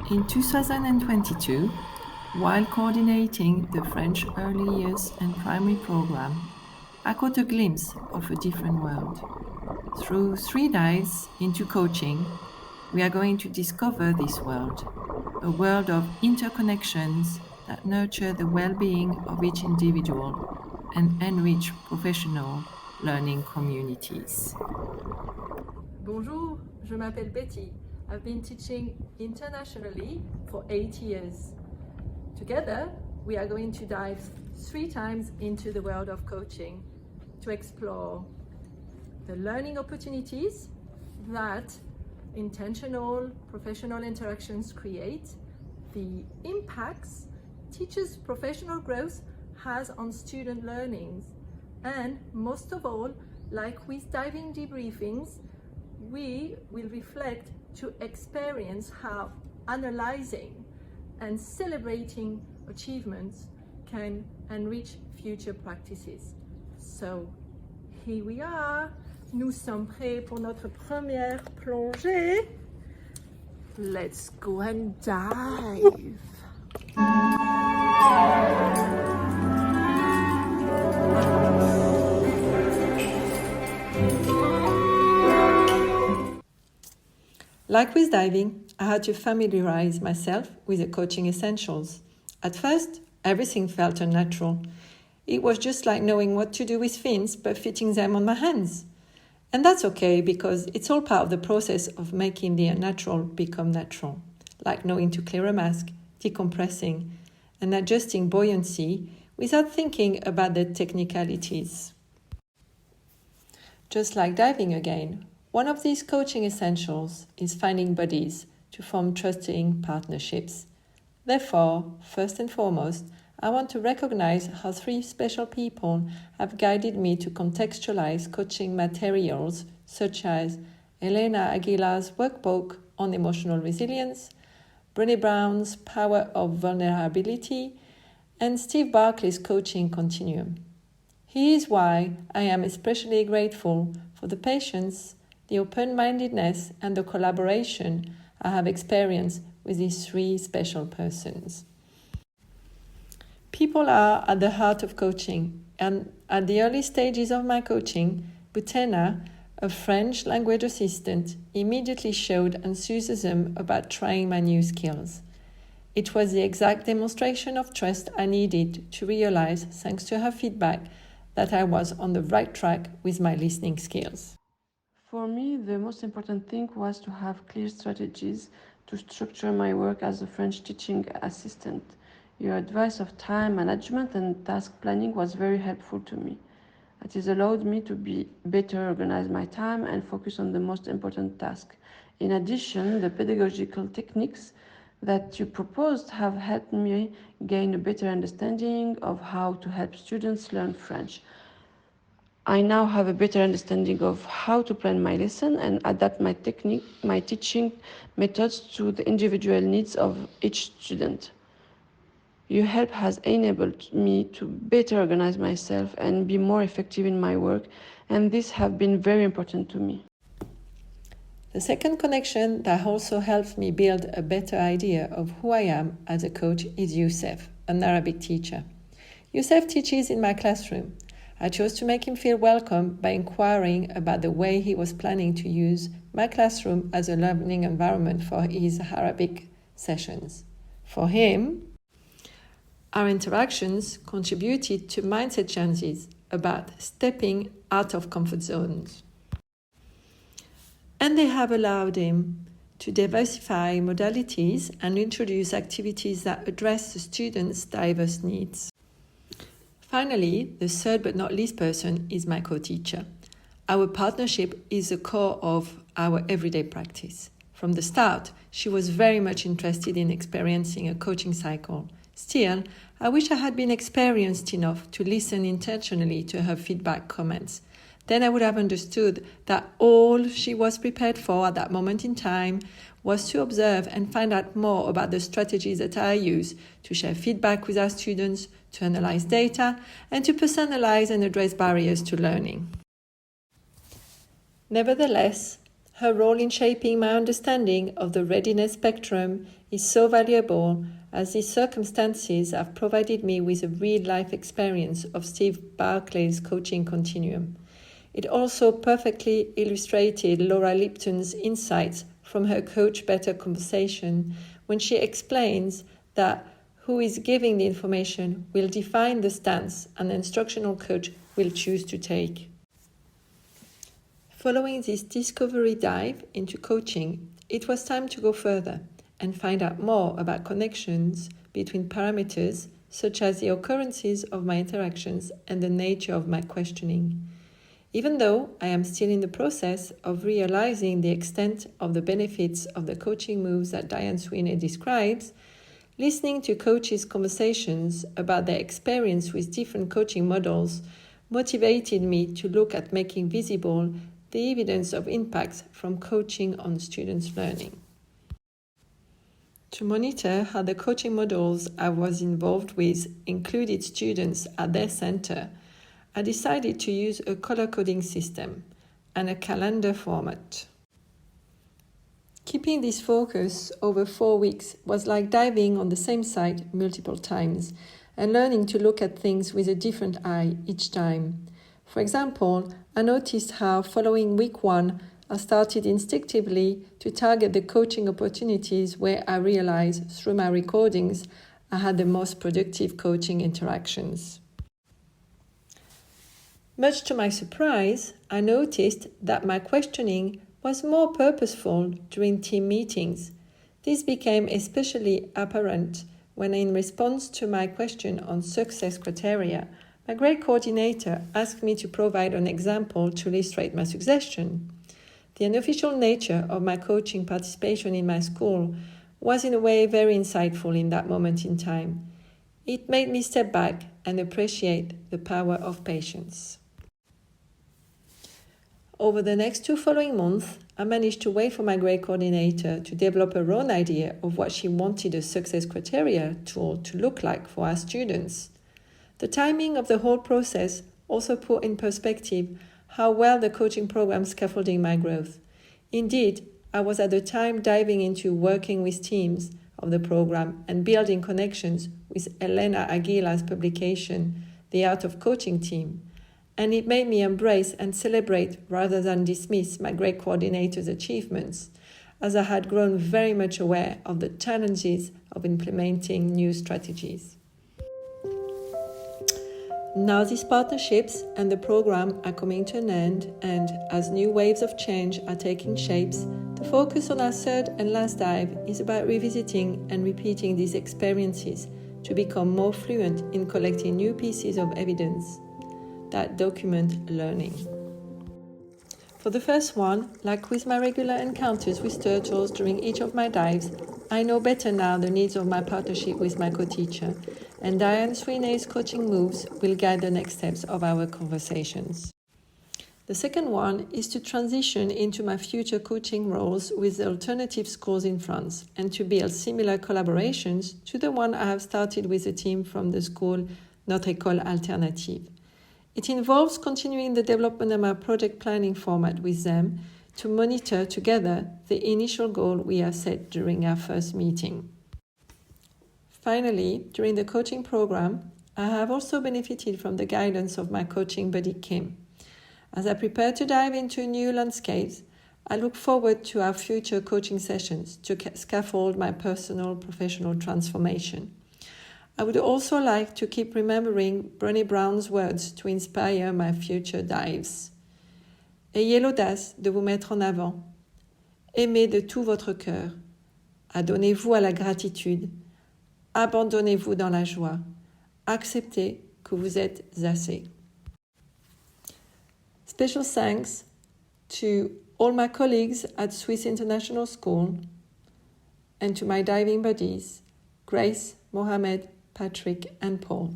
In 2022, while coordinating the French Early Years and Primary program, I caught a glimpse of a different world. Through 3 dives into coaching, we are going to discover this world, a world of interconnections that nurture the well-being of each individual and enrich professional learning communities. Bonjour, je m'appelle Betty. I've been teaching internationally for 8 years. Together, we are going to dive 3 times into the world of coaching to explore the learning opportunities that intentional professional interactions create, the impacts teachers' professional growth has on student learnings, and most of all, like with diving debriefings, we will reflect to experience how analyzing and celebrating achievements can enrich future practices. So, here we are. Nous sommes prêts pour notre première plongée. Let's go and dive. Like with diving, I had to familiarize myself with the coaching essentials. At first, everything felt unnatural. It was just like knowing what to do with fins but fitting them on my hands. And that's okay because it's all part of the process of making the unnatural become natural, like knowing to clear a mask, decompressing, and adjusting buoyancy without thinking about the technicalities. Just like diving again, one of these coaching essentials is finding buddies to form trusting partnerships. Therefore, first and foremost, I want to recognize how 3 special people have guided me to contextualize coaching materials such as Elena Aguilar's workbook on emotional resilience, Brené Brown's Power of Vulnerability, and Steve Barclay's Coaching Continuum. Here is why I am especially grateful for the patience, the open-mindedness, and the collaboration I have experienced with these 3 special persons. People are at the heart of coaching, and at the early stages of my coaching, Butena, a French language assistant, immediately showed enthusiasm about trying my new skills. It was the exact demonstration of trust I needed to realize, thanks to her feedback, that I was on the right track with my listening skills. For me, the most important thing was to have clear strategies to structure my work as a French teaching assistant. Your advice of time management and task planning was very helpful to me. It has allowed me to be better organize my time and focus on the most important task. In addition, the pedagogical techniques that you proposed have helped me gain a better understanding of how to help students learn French. I now have a better understanding of how to plan my lesson and adapt my teaching methods to the individual needs of each student. Your help has enabled me to better organize myself and be more effective in my work, and this has been very important to me. The second connection that also helps me build a better idea of who I am as a coach is Youssef, an Arabic teacher. Youssef teaches in my classroom. I chose to make him feel welcome by inquiring about the way he was planning to use my classroom as a learning environment for his Arabic sessions. For him, our interactions contributed to mindset changes about stepping out of comfort zones. And they have allowed him to diversify modalities and introduce activities that address the students' diverse needs. Finally, the third but not least person is my co-teacher. Our partnership is the core of our everyday practice. From the start, she was very much interested in experiencing a coaching cycle. Still, I wish I had been experienced enough to listen intentionally to her feedback comments. Then I would have understood that all she was prepared for at that moment in time was to observe and find out more about the strategies that I use to share feedback with our students, to analyze data, and to personalize and address barriers to learning. Nevertheless, Her role in shaping my understanding of the readiness spectrum is so valuable, as these circumstances have provided me with a real-life experience of Steve Barclay's coaching continuum. It also perfectly illustrated Laura Lipton's insights from her Coach Better conversation when she explains that who is giving the information will define the stance an instructional coach will choose to take. Following this discovery dive into coaching, it was time to go further and find out more about connections between parameters such as the occurrences of my interactions and the nature of my questioning. Even though I am still in the process of realizing the extent of the benefits of the coaching moves that Diane Sweeney describes, listening to coaches' conversations about their experience with different coaching models motivated me to look at making visible the evidence of impacts from coaching on students' learning. To monitor how the coaching models I was involved with included students at their center, I decided to use a color coding system and a calendar format. Keeping this focus over 4 weeks was like diving on the same site multiple times and learning to look at things with a different eye each time. For example, I noticed how following week 1, I started instinctively to target the coaching opportunities where I realized through my recordings I had the most productive coaching interactions. Much to my surprise, I noticed that my questioning was more purposeful during team meetings. This became especially apparent when, in response to my question on success criteria, my grade coordinator asked me to provide an example to illustrate my suggestion. The unofficial nature of my coaching participation in my school was in a way very insightful in that moment in time. It made me step back and appreciate the power of patience. Over the next 2 following months, I managed to wait for my grade coordinator to develop her own idea of what she wanted a success criteria tool to look like for our students. The timing of the whole process also put in perspective how well the coaching program scaffolding my growth. Indeed, I was at the time diving into working with teams of the program and building connections with Elena Aguilar's publication, The Art of Coaching Team, and it made me embrace and celebrate rather than dismiss my grade coordinator's achievements, as I had grown very much aware of the challenges of implementing new strategies. Now these partnerships and the program are coming to an end, and as new waves of change are taking shapes, the focus on our third and last dive is about revisiting and repeating these experiences to become more fluent in collecting new pieces of evidence that document learning. For the first one, like with my regular encounters with turtles during each of my dives, I know better now the needs of my partnership with my co-teacher, and Diane Sweeney's coaching moves will guide the next steps of our conversations. The second one is to transition into my future coaching roles with the alternative schools in France and to build similar collaborations to the one I have started with a team from the school Notre École Alternative. It involves continuing the development of our project planning format with them to monitor together the initial goal we have set during our first meeting. Finally, during the coaching program, I have also benefited from the guidance of my coaching buddy Kim. As I prepare to dive into new landscapes, I look forward to our future coaching sessions to scaffold my personal professional transformation. I would also like to keep remembering Brené Brown's words to inspire my future dives. Ayez l'audace de vous mettre en avant. Aimez de tout votre cœur. Adonnez-vous à la gratitude. Abandonnez-vous dans la joie. Acceptez que vous êtes assez. Special thanks to all my colleagues at Swiss International School and to my diving buddies, Grace, Mohamed, Patrick and Paul.